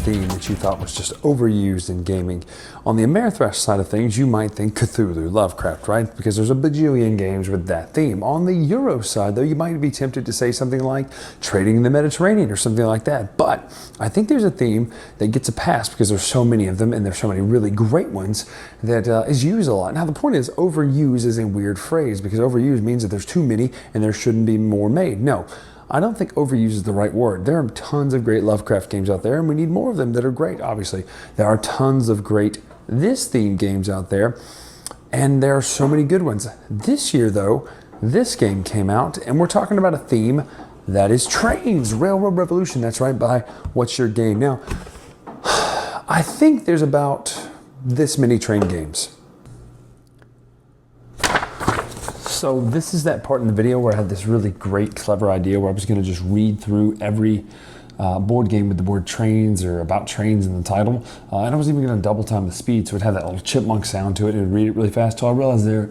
theme that you thought was just overused in gaming? On the Ameritrash side of things, you might think Cthulhu, Lovecraft, right? Because there's a bajillion games with that theme. On the Euro side, though, you might be tempted to say something like Trading in the Mediterranean or something like that. But I think there's a theme that gets a pass because there's so many of them and there's so many really great ones that is used a lot. Now, the point is, overuse is a weird phrase because overuse means that there's too many and there shouldn't be more made. No. I don't think overuse is the right word. There are tons of great Lovecraft games out there, and we need more of them that are great, obviously. There are tons of great this-themed games out there, and there are so many good ones. This year, though, this game came out, and we're talking about a theme that is trains, Railroad Revolution. That's right, by What's Your Game? Now, I think there's about this many train games. So this is that part in the video where I had this really great, clever idea where I was going to just read through every board game with the word trains or about trains in the title. And I was even going to double time the speed so it had that little chipmunk sound to it and read it really fast till I realized there are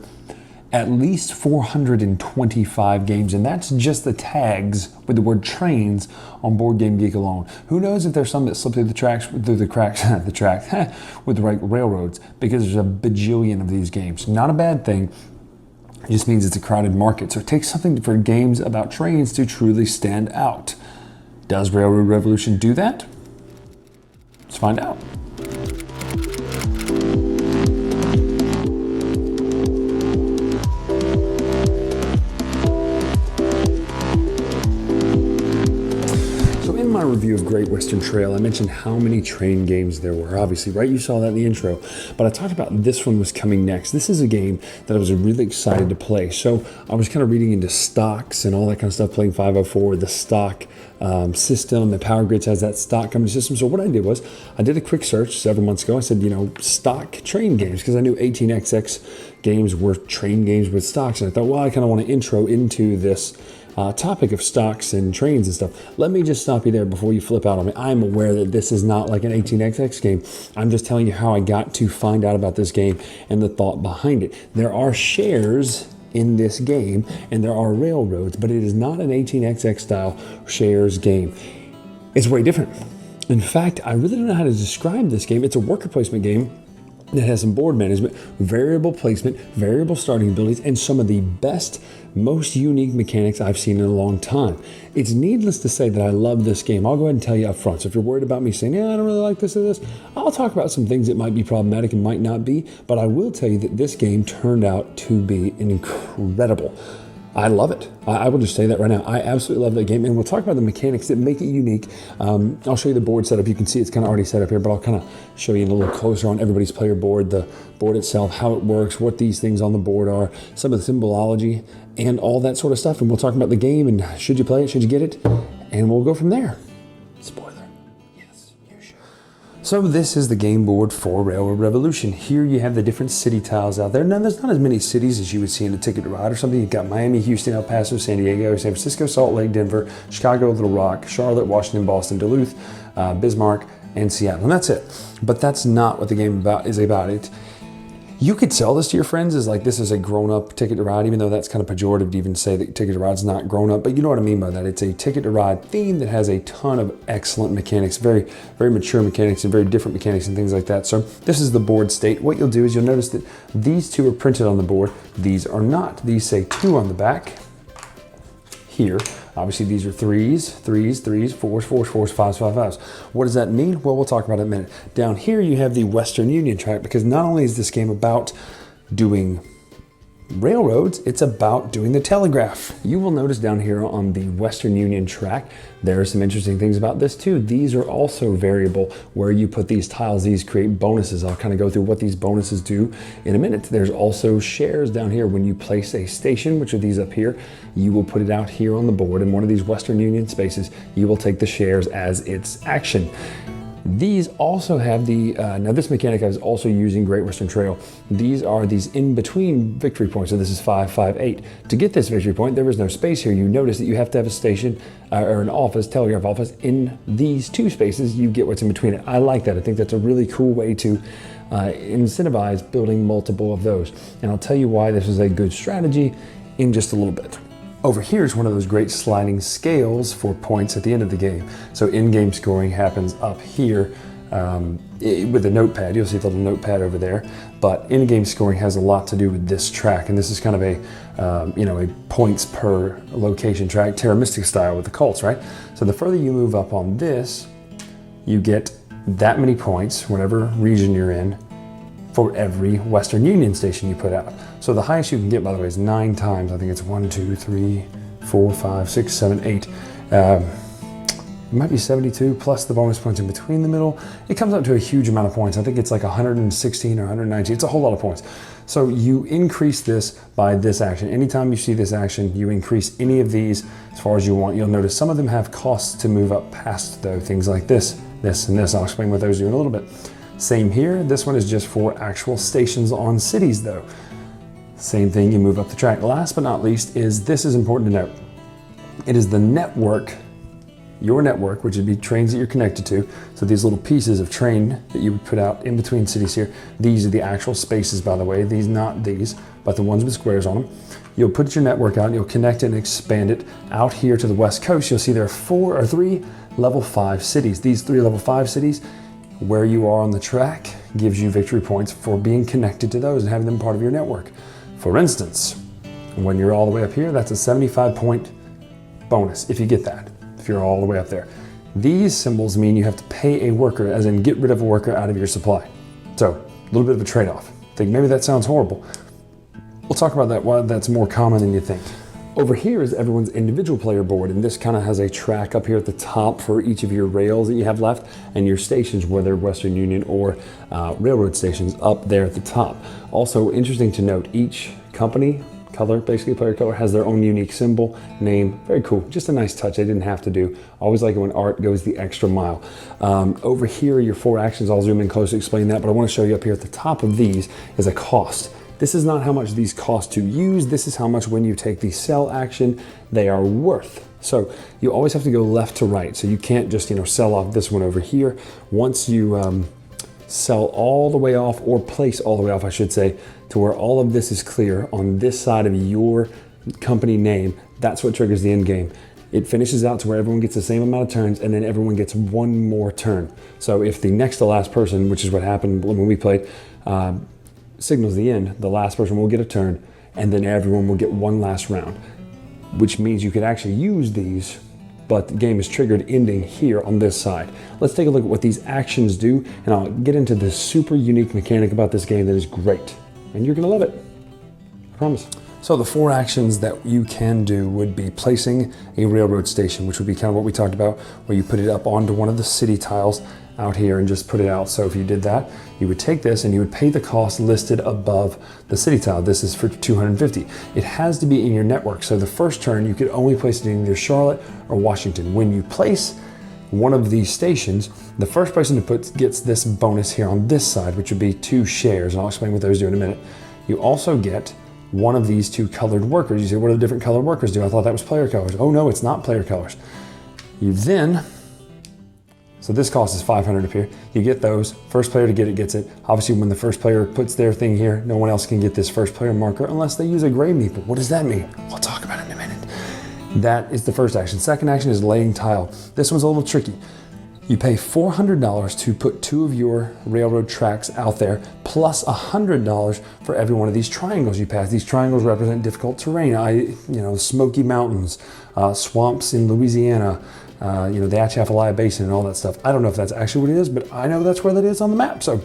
at least 425 games, and that's just the tags with the word trains on Board Game Geek alone. Who knows if there's some that slip through the cracks with the right railroads, because there's a bajillion of these games. Not a bad thing. It just means it's a crowded market. So it takes something for games about trains to truly stand out. Does Railroad Revolution do that? Let's find out. My review of Great Western Trail, I mentioned how many train games there were, obviously, right? You saw that in the intro, but I talked about this one was coming next. This is a game that I was really excited to play. So I was kind of reading into stocks and all that kind of stuff, playing 504, the stock system, the Power Grids has that stock company system. So what I did was I did a quick search several months ago. I said, stock train games, because I knew 18XX games were train games with stocks. And I thought, well, I kind of want to intro into this topic of stocks and trains and stuff. Let me just stop you there before you flip out on me. I'm aware that this is not like an 18XX game. I'm just telling you how I got to find out about this game and the thought behind it. There are shares in this game and there are railroads, but it is not an 18XX style shares game. It's way different. In fact, I really don't know how to describe this game. It's a worker placement game that has some board management, variable placement, variable starting abilities, and some of the best, most unique mechanics I've seen in a long time. It's needless to say that I love this game. I'll go ahead and tell you up front. So if you're worried about me saying, yeah, I don't really like this or this, I'll talk about some things that might be problematic and might not be, but I will tell you that this game turned out to be incredible. I love it. I will just say that right now. I absolutely love that game, and we'll talk about the mechanics that make it unique. I'll show you the board setup. You can see it's kind of already set up here, but I'll kind of show you a little closer on everybody's player board, the board itself, how it works, what these things on the board are, some of the symbology, and all that sort of stuff. And we'll talk about the game and should you play it, should you get it, and we'll go from there. Spoiler. Yes, you should. So this is the game board for Railroad Revolution. Here you have the different city tiles out there. Now there's not as many cities as you would see in a Ticket to Ride or something. You've got Miami, Houston, El Paso, San Diego, San Francisco, Salt Lake, Denver, Chicago, Little Rock, Charlotte, Washington, Boston, Duluth, Bismarck, and Seattle. And that's it. But that's not what the game is about. You could sell this to your friends as like, this is a grown-up Ticket to Ride, even though that's kind of pejorative to even say that Ticket to Ride's not grown-up, but you know what I mean by that. It's a Ticket to Ride theme that has a ton of excellent mechanics, very, very mature mechanics and very different mechanics and things like that. So this is the board state. What you'll do is you'll notice that these two are printed on the board. These are not. These say 2 on the back here. Obviously, these are 3s, 3s, 3s, 4s, 4s, 4s, 5s, 5s, 5s. What does that mean? Well, we'll talk about it in a minute. Down here, you have the Western Union track, because not only is this game about doing railroads, it's about doing the telegraph. You will notice down here on the Western Union track, there are some interesting things about this too. These are also variable. Where you put these tiles, these create bonuses. I'll kind of go through what these bonuses do in a minute. There's also shares down here. When you place a station, which are these up here, you will put it out here on the board in one of these Western Union spaces. You will take the shares as its action. These also have the, now this mechanic I was also using Great Western Trail. These are these in-between victory points. So this is 5, 5, 8. To get this victory point, there is no space here. You notice that you have to have a station or an office, telegraph office, in these 2 spaces. You get what's in between it. I like that. I think that's a really cool way to incentivize building multiple of those. And I'll tell you why this is a good strategy in just a little bit. Over here is one of those great sliding scales for points at the end of the game. So in-game scoring happens up here with the notepad. You'll see the little notepad over there. But in-game scoring has a lot to do with this track, and this is kind of a points per location track, Terra Mystica style with the cults, right? So the further you move up on this, you get that many points, whatever region you're in, for every Western Union station you put out. So the highest you can get, by the way, is 9 times. I think it's 1, 2, 3, 4, 5, 6, 7, 8. It might be 72 plus the bonus points in between the middle. It comes up to a huge amount of points. I think it's like 116 or 119. It's a whole lot of points. So you increase this by this action. Anytime you see this action, you increase any of these as far as you want. You'll notice some of them have costs to move up past, though. Things like this, this, and this. I'll explain what those do in a little bit. Same here. This one is just for actual stations on cities, though. Same thing, you move up the track. Last but not least is, this is important to note. It is the network, your network, which would be trains that you're connected to. So these little pieces of train that you would put out in between cities here, these are the actual spaces, by the way. These, not these, but the ones with squares on them. You'll put your network out, you'll connect it and expand it out here to the West Coast. You'll see there are 3 level 5 cities. These 3 level 5 cities, where you are on the track, gives you victory points for being connected to those and having them part of your network. For instance, when you're all the way up here, that's a 75-point bonus if you get that, if you're all the way up there. These symbols mean you have to pay a worker, as in get rid of a worker out of your supply. So a little bit of a trade-off. Think maybe that sounds horrible. We'll talk about that, why that's more common than you think. Over here is everyone's individual player board, and this kind of has a track up here at the top for each of your rails that you have left and your stations, whether Western Union or railroad stations, up there at the top. Also interesting to note, each company color, basically player color, has their own unique symbol, name. Very cool. Just a nice touch they didn't have to do. Always like it when art goes the extra mile. Over here are your 4 actions. I'll zoom in close to explain that, but I want to show you up here at the top of these is a cost. This is not how much these cost to use. This is how much, when you take the sell action, they are worth. So you always have to go left to right. So you can't just, sell off this one over here. Once you sell all the way off, or place all the way off, I should say, to where all of this is clear on this side of your company name, that's what triggers the end game. It finishes out to where everyone gets the same amount of turns, and then everyone gets 1 more turn. So if the next to last person, which is what happened when we played, signals the end, the last person will get a turn, and then everyone will get 1 last round, which means you could actually use these, but the game is triggered ending here on this side. Let's take a look at what these actions do, and I'll get into this super unique mechanic about this game that is great, and you're gonna love it, I promise. So the 4 actions that you can do would be placing a railroad station, which would be kind of what we talked about, where you put it up onto one of the city tiles out here and just put it out. So if you did that, you would take this and you would pay the cost listed above the city tile. This is for 250. It has to be in your network. So the first turn, you could only place it in either Charlotte or Washington. When you place one of these stations, the first person to put gets this bonus here on this side, which would be 2 shares. And I'll explain what those do in a minute. You also get one of these 2 colored workers. You say, what do the different colored workers do? I thought that was player colors. Oh no, it's not player colors. You then, so this cost is 500 up here. You get those. First player to get it gets it. Obviously, when the first player puts their thing here, no one else can get this first player marker unless they use a gray meeple. What does that mean? We'll talk about it in a minute. That is the first action. Second action is laying tile. This one's a little tricky. You pay $400 to put 2 of your railroad tracks out there, plus $100 for every one of these triangles you pass. These triangles represent difficult terrain. Smoky Mountains, swamps in Louisiana, the Atchafalaya Basin and all that stuff. I don't know if that's actually what it is, but I know that's where that is on the map. So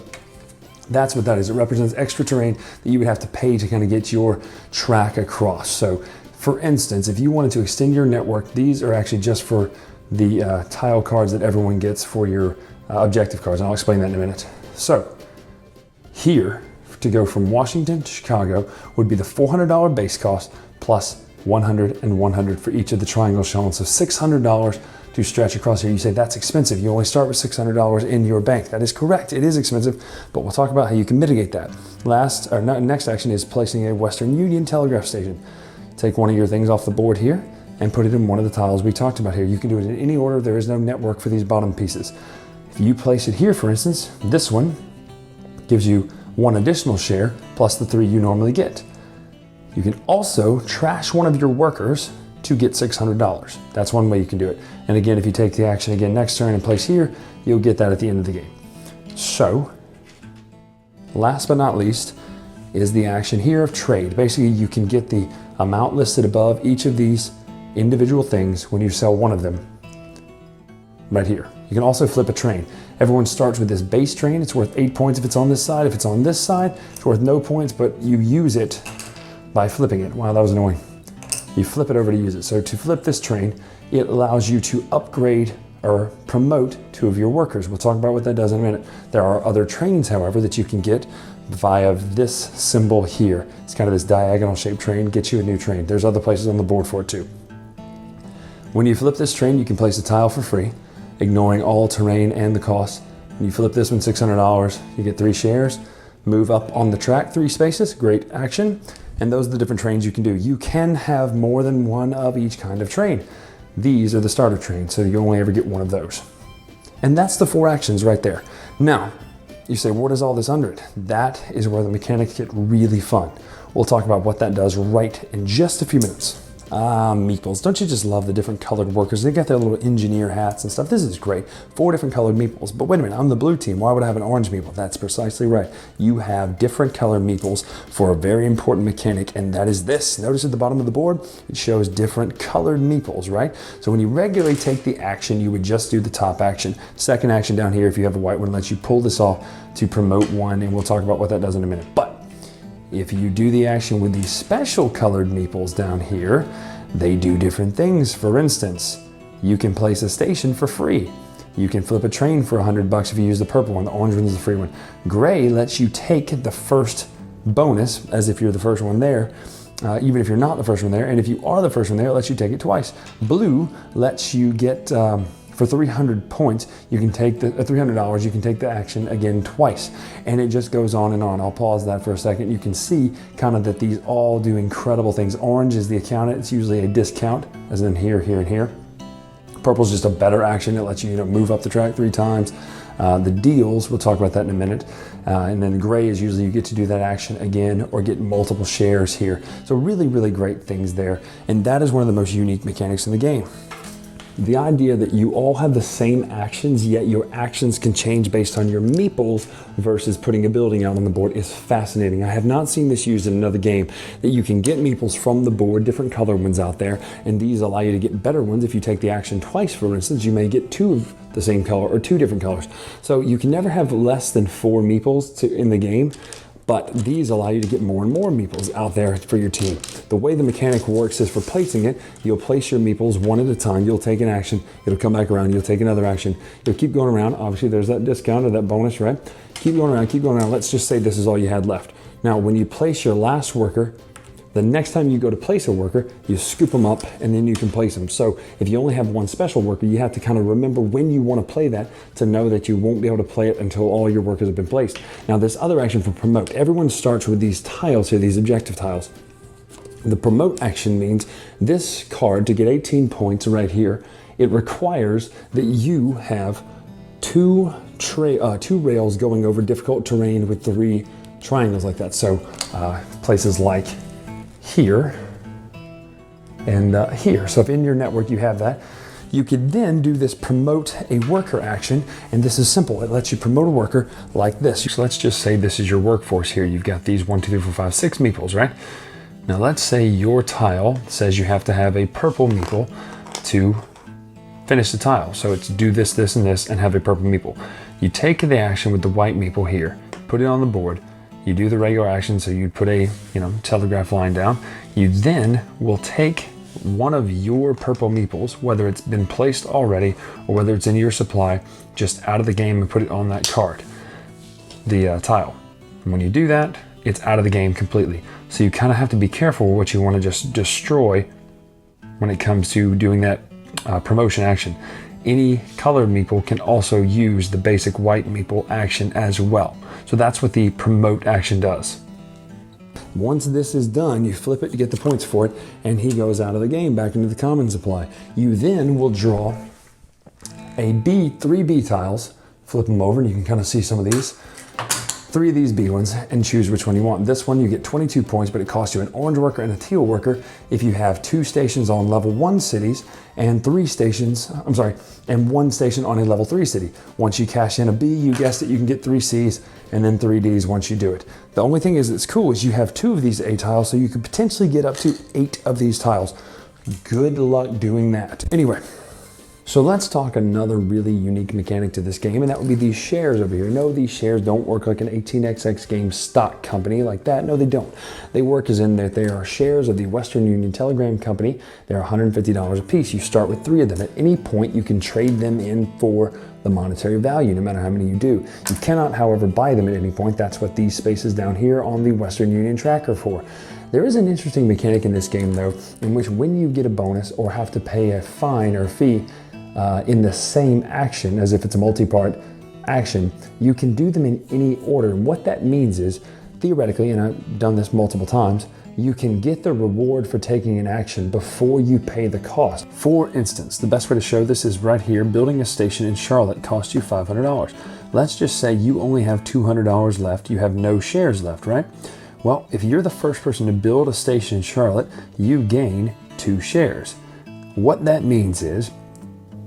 that's what that is. It represents extra terrain that you would have to pay to kind of get your track across. So for instance, if you wanted to extend your network, these are actually just for the tile cards that everyone gets for your objective cards. And I'll explain that in a minute. So here, to go from Washington to Chicago would be the $400 base cost plus 100 and 100 for each of the triangles shown. So $600 to stretch across here. You say that's expensive. You only start with $600 in your bank. That is correct. It is expensive, but we'll talk about how you can mitigate that. Next action is placing a Western Union telegraph station. Take one of your things off the board here and put it in one of the tiles we talked about here. You can do it in any order. There is no network for these bottom pieces. If you place it here, for instance, this one gives you 1 additional share plus the 3 you normally get. You can also trash one of your workers to get $600. That's one way you can do it. And again, if you take the action again next turn and place here, you'll get that at the end of the game. So, last but not least is the action here of trade. Basically, you can get the amount listed above each of these individual things when you sell one of them right here. You can also flip a train. Everyone starts with this base train. It's worth 8 points if it's on this side. If it's on this side, it's worth no points, but you use it by flipping it. Wow, that was annoying. You flip it over to use it. So to flip this train, it allows you to upgrade or promote 2 of your workers. We'll talk about what that does in a minute. There are other trains, however, that you can get via this symbol here. It's kind of this diagonal shaped train, gets you a new train. There's other places on the board for it too. When you flip this train, you can place a tile for free, ignoring all terrain and the cost. When you flip this one, $600, you get 3 shares. Move up on the track 3 spaces, great action. And those are the different trains you can do. You can have more than one of each kind of train. These are the starter trains, so you only ever get one of those. And that's the 4 actions right there. Now, you say, what is all this under it? That is where the mechanics get really fun. We'll talk about what that does right in just a few minutes. Meeples. Don't you just love the different colored workers? They got their little engineer hats and stuff. This is great. 4 different colored meeples. But wait a minute, I'm the blue team. Why would I have an orange meeple? That's precisely right. You have different colored meeples for a very important mechanic, and that is this. Notice at the bottom of the board, it shows different colored meeples, right? So when you regularly take the action, you would just do the top action. Second action down here, if you have a white one, lets you pull this off to promote one, and we'll talk about what that does in a minute. But if you do the action with these special colored meeples down here, they do different things. For instance, you can place a station for free. You can flip a train for $100 if you use the purple one. The orange one is the free one. Gray lets you take the first bonus as if you're the first one there, even if you're not the first one there. And if you are the first one there, it lets you take it twice. Blue lets you get, for 300 points, you can take the $300, you can take the action again twice. And it just goes on and on. I'll pause that for a second. You can see kind of that these all do incredible things. Orange is the accountant. It's usually a discount, as in here, here, and here. Purple's just a better action. It lets you, move up the track 3 times. The deals, we'll talk about that in a minute. And then gray is usually you get to do that action again or get multiple shares here. So really, really great things there. And that is one of the most unique mechanics in the game. The idea that you all have the same actions, yet your actions can change based on your meeples versus putting a building out on the board is fascinating. I have not seen this used in another game, that you can get meeples from the board, different color ones out there, and these allow you to get better ones. If you take the action twice, for instance, you may get 2 of the same color or 2 different colors. So you can never have less than 4 meeples in the game. But these allow you to get more and more meeples out there for your team. The way the mechanic works is for placing it, you'll place your meeples one at a time. You'll take an action, it'll come back around, you'll take another action. You'll keep going around. Obviously, there's that discount or that bonus, right? Keep going around, keep going around. Let's just say this is all you had left. Now, when you place your last worker, the next time you go to place a worker, you scoop them up and then you can place them. So if you only have one special worker, you have to kind of remember when you want to play that to know that you won't be able to play it until all your workers have been placed. Now this other action for promote, everyone starts with these tiles here, these objective tiles. The promote action means this card, to get 18 points right here, it requires that you have two rails going over difficult terrain with 3 triangles like that. So places like here and here. So if in your network you have that, you could then do this promote a worker action, and this is simple. It lets you promote a worker like this. So let's just say this is your workforce here. You've got these 1, 2, 3, 4, 5, 6 meeples, right? Now let's say your tile says you have to have a purple meeple to finish the tile. So it's do this, this, and this, and have a purple meeple. You take the action with the white meeple here, put it on the board. You do the regular action, so you'd put a telegraph line down. You then will take one of your purple meeples, whether it's been placed already or whether it's in your supply, just out of the game and put it on that card, the tile. And when you do that, it's out of the game completely. So you kind of have to be careful what you want to just destroy when it comes to doing that promotion action. Any colored meeple can also use the basic white meeple action as well. So that's what the promote action does. Once this is done, you flip it to get the points for it, and he goes out of the game back into the common supply. You then will draw 3 B tiles, flip them over, and you can kind of see some of these. 3 of these B ones and choose which one you want. This one you get 22 points, but it costs you an orange worker and a teal worker if you have 2 stations on level 1 cities and 3 stations, and 1 station on a level 3 city. Once you cash in a B, you guessed it, you can get 3 Cs and then 3 Ds once you do it. The only thing is that's cool is you have 2 of these A tiles, so you could potentially get up to 8 of these tiles. Good luck doing that. Anyway, so let's talk another really unique mechanic to this game, and that would be these shares over here. No, these shares don't work like an 18xx game stock company like that. No, they don't. They work as in that they are shares of the Western Union Telegram Company. They're $150 a piece. You start with 3 of them. At any point, you can trade them in for the monetary value, no matter how many you do. You cannot, however, buy them at any point. That's what these spaces down here on the Western Union track are for. There is an interesting mechanic in this game, though, in which when you get a bonus or have to pay a fine or fee, in the same action, as if it's a multi-part action, you can do them in any order. And what that means is, theoretically, and I've done this multiple times, you can get the reward for taking an action before you pay the cost. For instance, the best way to show this is right here. Building a station in Charlotte costs you $500. Let's just say you only have $200 left. You have no shares left, right? Well, if you're the first person to build a station in Charlotte, you gain 2 shares. What that means is,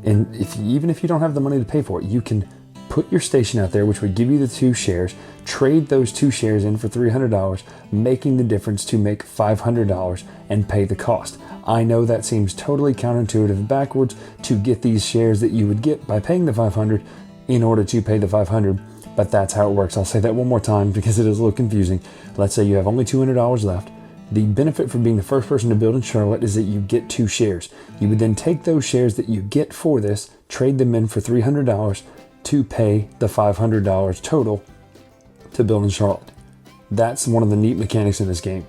and even if you don't have the money to pay for it, you can put your station out there, which would give you the 2 shares, trade those 2 shares in for $300, making the difference to make $500 and pay the cost. I know that seems totally counterintuitive and backwards to get these shares that you would get by paying the $500 in order to pay the $500, but that's how it works. I'll say that one more time because it is a little confusing. Let's say you have only $200 left. The benefit for being the first person to build in Charlotte is that you get 2 shares. You would then take those shares that you get for this, trade them in for $300 to pay the $500 total to build in Charlotte. That's one of the neat mechanics in this game.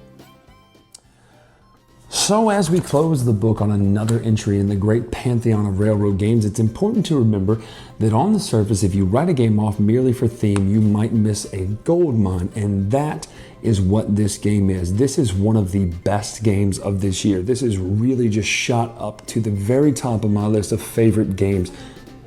So as we close the book on another entry in the great pantheon of railroad games, it's important to remember that on the surface, if you write a game off merely for theme, you might miss a gold mine, and that is what this game is. This is one of the best games of this year. This is really just shot up to the very top of my list of favorite games,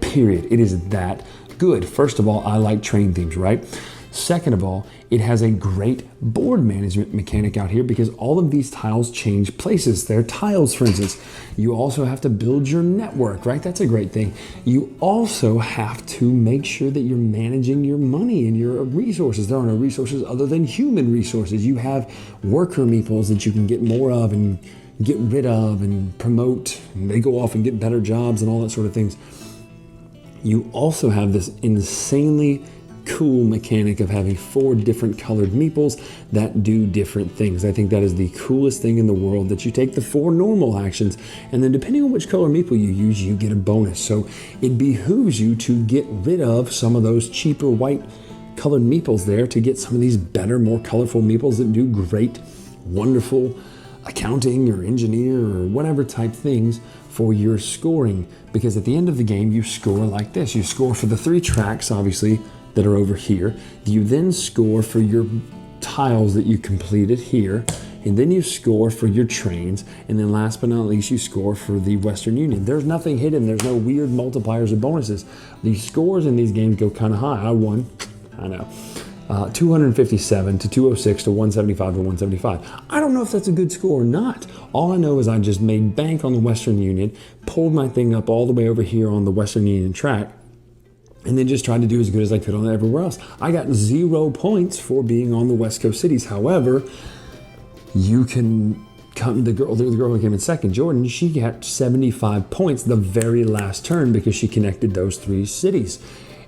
period. It is that good. First of all, I like train themes, right? Second of all, it has a great board management mechanic out here because all of these tiles change places. They're tiles, for instance. You also have to build your network, right? That's a great thing. You also have to make sure that you're managing your money and your resources. There are no resources other than human resources. You have worker meeples that you can get more of and get rid of and promote. And they go off and get better jobs and all that sort of things. You also have this insanely cool mechanic of having 4 different colored meeples that do different things. I think that is the coolest thing in the world, that you take the 4 normal actions and then depending on which color meeple you use, you get a bonus. So it behooves you to get rid of some of those cheaper white colored meeples there to get some of these better, more colorful meeples that do great, wonderful accounting or engineer or whatever type things for your scoring. Because at the end of the game, you score like this. You score for the 3 tracks, obviously, that are over here. You then score for your tiles that you completed here, and then you score for your trains, and then last but not least, you score for the Western Union. There's nothing hidden. There's no weird multipliers or bonuses. The scores in these games go kind of high. I won, I know, 257 to 206 to 175 to 175. I don't know if that's a good score or not. All I know is I just made bank on the Western Union, pulled my thing up all the way over here on the Western Union track, and then just tried to do as good as I could on everywhere else. I got 0 points for being on the West Coast cities. However, you can come, the girl who came in second, Jordan, she got 75 points the very last turn because she connected those 3 cities.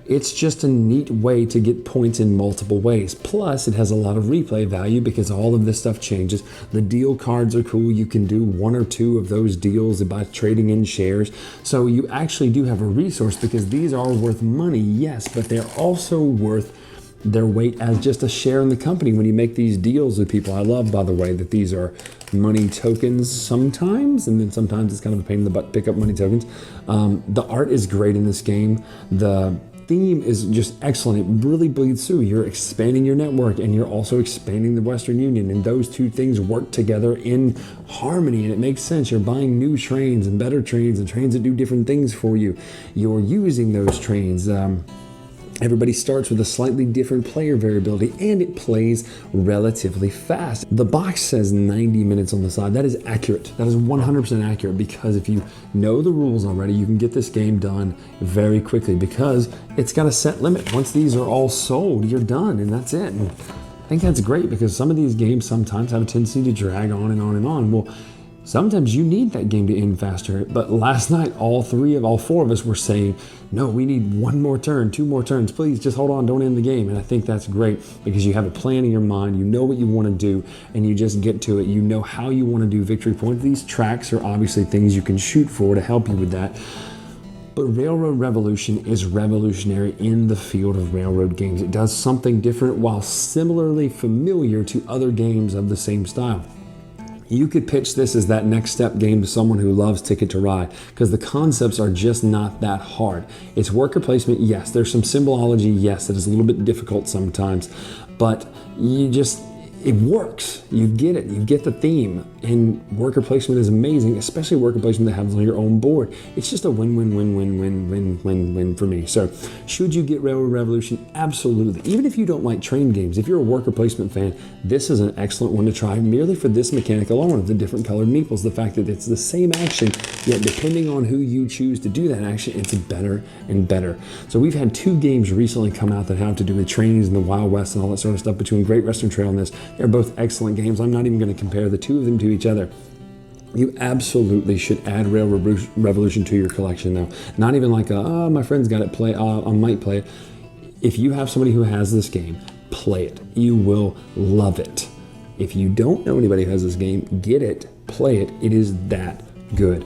It's just a neat way to get points in multiple ways. Plus, it has a lot of replay value because all of this stuff changes. The deal cards are cool. You can do 1 or 2 of those deals by trading in shares. So you actually do have a resource because these are worth money, yes, but they're also worth their weight as just a share in the company when you make these deals with people. I love, by the way, that these are money tokens sometimes, and then sometimes it's kind of a pain in the butt to pick up money tokens. The art is great in this game. The theme is just excellent. It really bleeds through. You're expanding your network and you're also expanding the Western Union, and those 2 things work together in harmony, and it makes sense. You're buying new trains and better trains and trains that do different things for you. You're using those trains. Everybody starts with a slightly different player variability, and it plays relatively fast. The box says 90 minutes on the side. That is accurate. That is 100% accurate, because if you know the rules already, you can get this game done very quickly, because it's got a set limit. Once these are all sold, you're done, and that's it. And I think that's great, because some of these games sometimes have a tendency to drag on and on and on. Well, sometimes you need that game to end faster, but last night all four of us were saying, no, we need one more turn, two more turns, please just hold on, don't end the game. And I think that's great, because you have a plan in your mind, you know what you want to do, and you just get to it. You know how you want to do victory points. These tracks are obviously things you can shoot for to help you with that. But Railroad Revolution is revolutionary in the field of railroad games. It does something different while similarly familiar to other games of the same style. You could pitch this as that next step game to someone who loves Ticket to Ride, because the concepts are just not that hard. It's worker placement, yes. There's some symbolology, yes, that is a little bit difficult sometimes, but it works. You get it. You get the theme. And worker placement is amazing, especially worker placement that happens on your own board. It's just a win-win-win-win-win-win-win-win for me. So should you get Railroad Revolution? Absolutely. Even if you don't like train games, if you're a worker placement fan, this is an excellent one to try, merely for this mechanic alone of the different colored meeples. The fact that it's the same action, yet depending on who you choose to do that action, it's better and better. So we've had 2 games recently come out that have to do with trains and the Wild West and all that sort of stuff between Great Western Trail and this. They're both excellent games. I'm not even going to compare the 2 of them to each other. You absolutely should add Railroad Revolution to your collection now. Not even like, my friend's got it, I might play it. If you have somebody who has this game, play it. You will love it. If you don't know anybody who has this game, get it, play it. It is that good.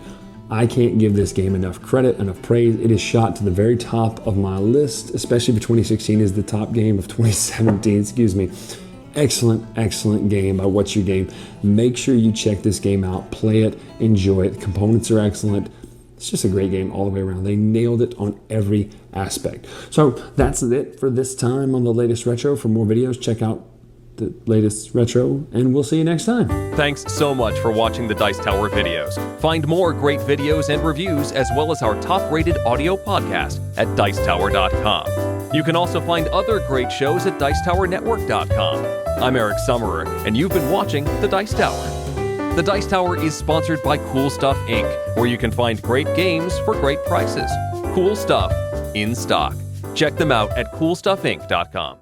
I can't give this game enough credit, enough praise. It is shot to the very top of my list, especially for 2016 is the top game of 2017, excuse me. Excellent, excellent game by What's Your Game. Make sure you check this game out, play it, enjoy it. The components are excellent. It's just a great game all the way around. They nailed it on every aspect. So that's it for this time on the latest retro. For more videos, check out the latest retro, and we'll see you next time. Thanks so much for watching the Dice Tower videos. Find more great videos and reviews, as well as our top-rated audio podcast at Dicetower.com. You can also find other great shows at Dicetowernetwork.com. I'm Eric Summerer, and you've been watching The Dice Tower. The Dice Tower is sponsored by Cool Stuff Inc., where you can find great games for great prices. Cool stuff in stock. Check them out at CoolStuffInc.com.